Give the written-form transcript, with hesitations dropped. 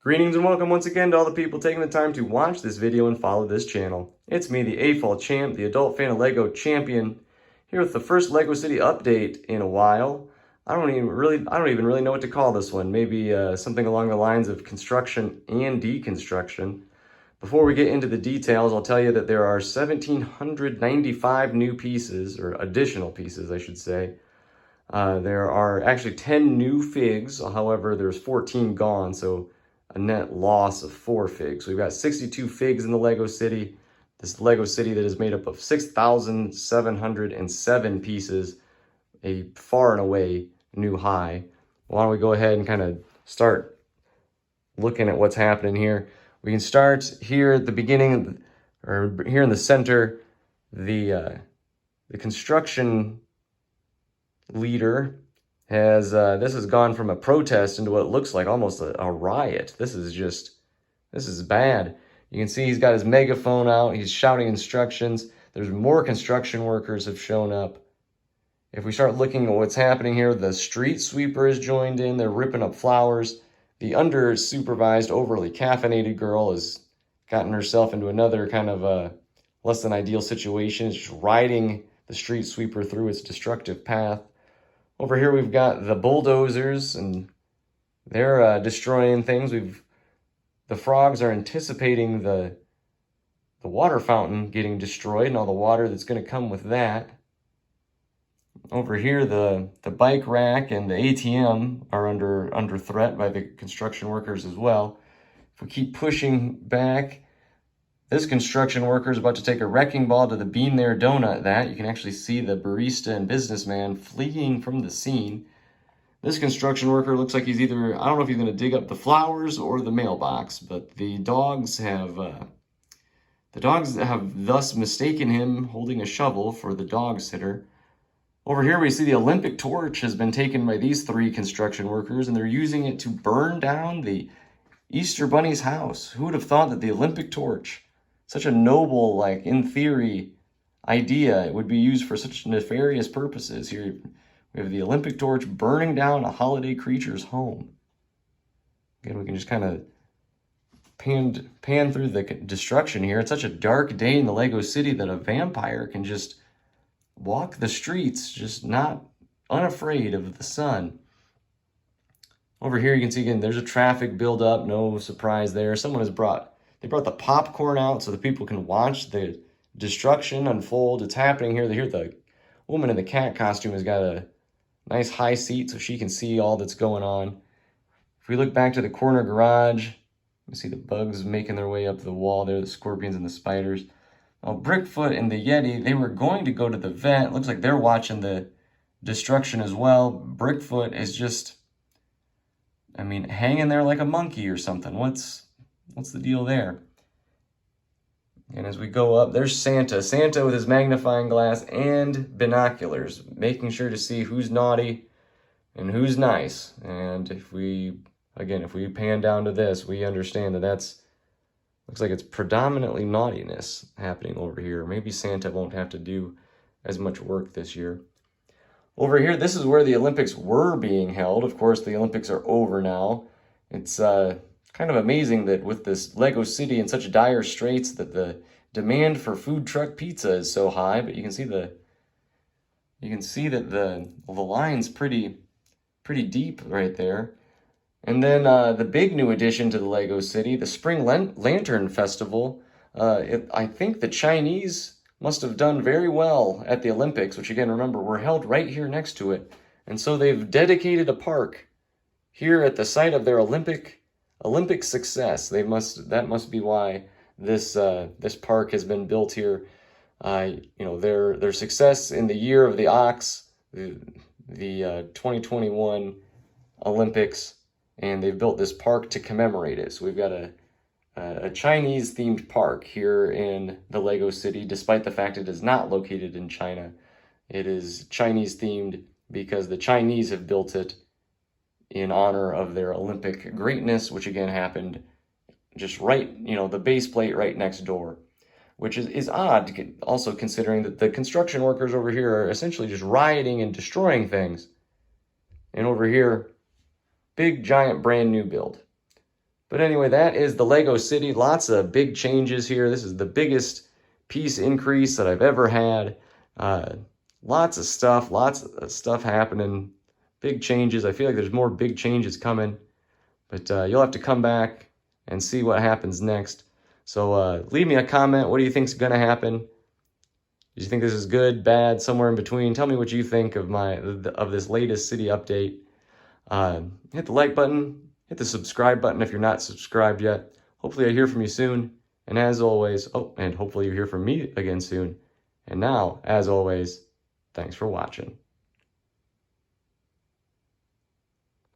Greetings and welcome once again to all the people taking the time to watch this video and follow this channel. It's me, the AFOL champ, the adult fan of LEGO champion, here with the first LEGO City update in a while. I don't even really know what to call this one. Maybe something along the lines of construction and deconstruction. Before we get into the details, I'll tell you that there are 1,795 new pieces, or additional pieces, I should say. There are actually 10 new figs, however, there's 14 gone, so a net loss of 4 figs. We've got 62 figs in the LEGO City. This LEGO City that is made up of 6,707 pieces, a far and away new high. Why don't we go ahead and kind of start looking at what's happening here. We can start here at the beginning, or here in the center. The construction leader has this has gone from a protest into what looks like almost a riot. This is bad. You can see he's got his megaphone out. He's shouting instructions. There's more construction workers have shown up. If we start looking at what's happening here, the street sweeper is joined in. They're ripping up flowers. The under-supervised, overly caffeinated girl has gotten herself into another kind of a less than ideal situation. It's just riding the street sweeper through its destructive path. Over here we've got the bulldozers, and they're destroying things. The frogs are anticipating the water fountain getting destroyed and all the water that's going to come with that. Over here, the bike rack and the ATM are under threat by the construction workers as well. If we keep pushing back, this construction worker is about to take a wrecking ball to the Bean There Donut. You can actually see the barista and businessman fleeing from the scene. This construction worker looks like he's either, I don't know if he's going to dig up the flowers or the mailbox, but the dogs have thus mistaken him holding a shovel for the dog sitter. Over here we see the Olympic torch has been taken by these 3 construction workers, and they're using it to burn down the Easter Bunny's house. Who would have thought that the Olympic torch, such a noble, like, in theory, idea, it would be used for such nefarious purposes? Here we have the Olympic torch burning down a holiday creature's home. Again, we can just kind of pan through the destruction here. It's such a dark day in the LEGO City that a vampire can just walk the streets, just not unafraid of the sun. Over here you can see, again, there's a traffic buildup. No surprise there. They brought the popcorn out so the people can watch the destruction unfold. It's happening here. Here the woman in the cat costume has got a nice high seat so she can see all that's going on. If we look back to the corner garage, we see the bugs making their way up the wall there, the scorpions and the spiders. Now, Brickfoot and the Yeti, they were going to go to the vet. Looks like they're watching the destruction as well. Brickfoot is just, hanging there like a monkey or something. What's the deal there? And as we go up, there's Santa. Santa with his magnifying glass and binoculars, making sure to see who's naughty and who's nice. And if we pan down to this, we understand that looks like it's predominantly naughtiness happening over here. Maybe Santa won't have to do as much work this year. Over here, this is where the Olympics were being held. Of course, the Olympics are over now. It's kind of amazing that with this LEGO City in such dire straits that the demand for food truck pizza is so high, but you can see that the line's pretty deep right there. And then the big new addition to the LEGO City, the Spring Lantern Festival. I think the Chinese must have done very well at the Olympics, which again, remember, were held right here next to it. And so they've dedicated a park here at the site of their Olympic success. That must be why this park has been built here. Their success in the year of the ox, the 2021 Olympics, and they've built this park to commemorate it. So we've got a Chinese themed park here in the LEGO City, despite the fact it is not located in China. It is Chinese themed because the Chinese have built it in honor of their Olympic greatness, which again happened just right, the base plate right next door, which is odd, also considering that the construction workers over here are essentially just rioting and destroying things. And over here, big, giant, brand new build. But anyway, that is the Lego City. Lots of big changes here. This is the biggest piece increase that I've ever had. Lots of stuff happening. Big changes. I feel like there's more big changes coming. But you'll have to come back and see what happens next. So leave me a comment. What do you think's going to happen? Do you think this is good, bad, somewhere in between? Tell me what you think of this latest city update. Hit the like button. Hit the subscribe button if you're not subscribed yet. Hopefully I hear from you soon. And as always, and hopefully you hear from me again soon. And now, as always, thanks for watching.